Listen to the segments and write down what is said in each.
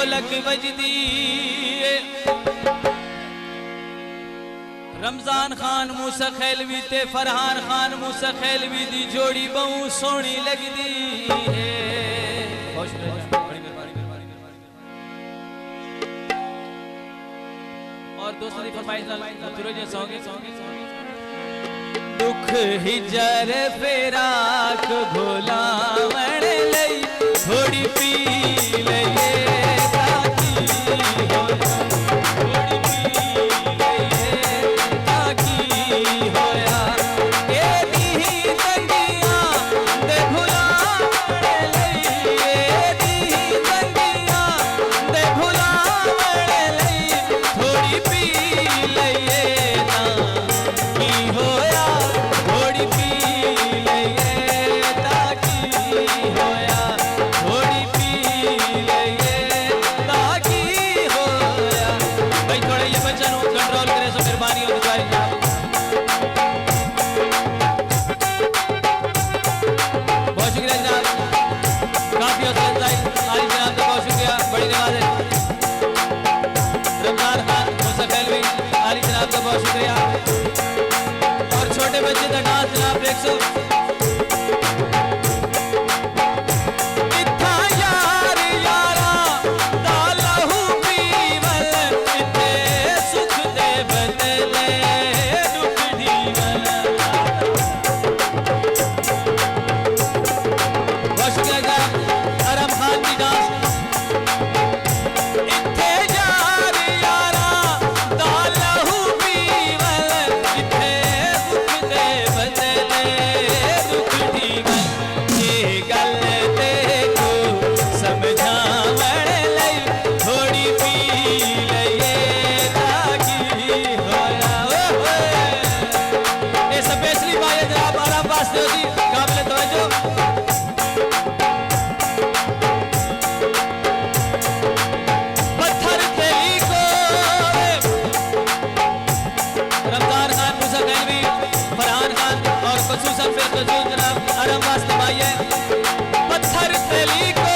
ढोलक बजदी। रमजान खान मूसा खैलवी ते फरहान खान मूसा खैलवी दी जोड़ी बहु सोहनी लगदी है। और दोस्तों की फरमाइश दुख हिजर फेराक भुलावण लई थोड़ी पी लईए ताकि होया, थोड़ी पी लईए ताकि होया। ए दी तंगियां दे भुलावण लई, ए दी तंगियां दे भुलावण लई थोड़ी पी लईए ना की होया, थोड़ी पी लईए ताकि होया, थोड़ी पी लईए ताकि होया। भाई थोड़े ये बच्चों को कंट्रोल करे सो मेहरबानी हो जाए। बहुत शुक्रिया जनाब, काफी हौसला अफजाई आली जनाब का बहुत शुक्रिया, बड़ी नवाज है। रमजान खान मूसा खैलवी आली जनाब का बहुत शुक्रिया। और छोटे बच्चे का डांस जनाब 100 इत्था यार यारा दा लहू पीवल इत्थे सुख दे बदले दुख दीवल। बहुत शुक्रिया जनाब अरम खान की डांस। इत्थे यार यारा दा लहू पीवल इत्थे सुख दे बदले दुख दीवल। ये गल तेको समझावण लई थोड़ी पी लईए ताकि होया। ये स्पेशली भाई जनाब आराम वास्ते होती काबिल तवज्जो। पत्थर खेली को रमजान खान मूसा खैलवी फरहान खान और खसूसन फिर जनाब अरम वास्ते भाई है। पत्थर खेली को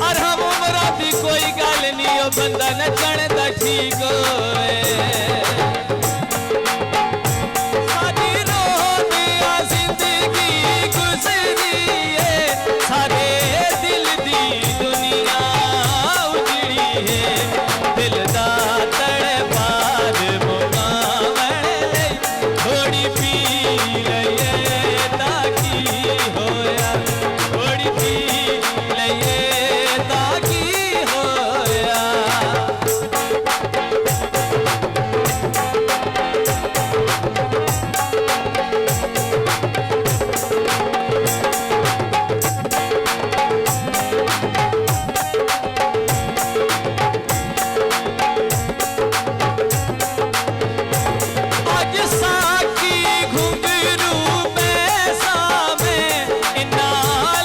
अरहम उमरा दी कोई गल नहीं ओ बंदा नचण दा ठीक होए। साडी रोदिया जिंदगी गुजरी है, सारे दिल दी दुनिया उजड़ी है। दिल दा तड़पार मुकावण लई थोड़ी पी लईए ताकि होया, थोड़ी पी लईए ताकि होया। आज साकी घुंघरू में सामे इन्ना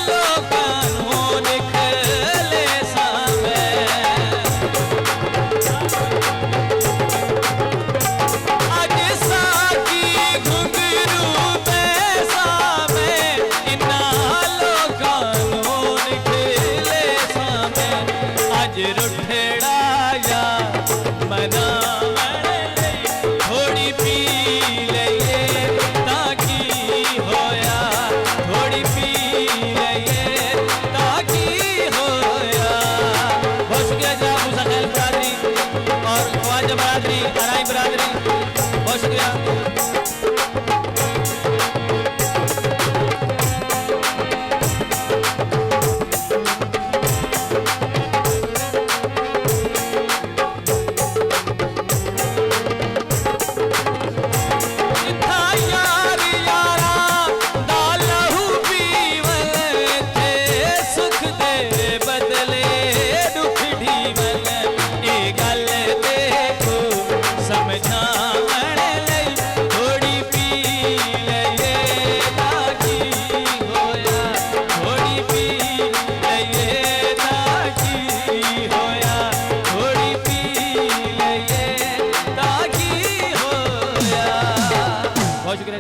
लोकां नूं निकले सामे। आज साकी घुंघरू में सामे इन्ना लोकां नूं निकले सामे। आज रुठड़ा या मना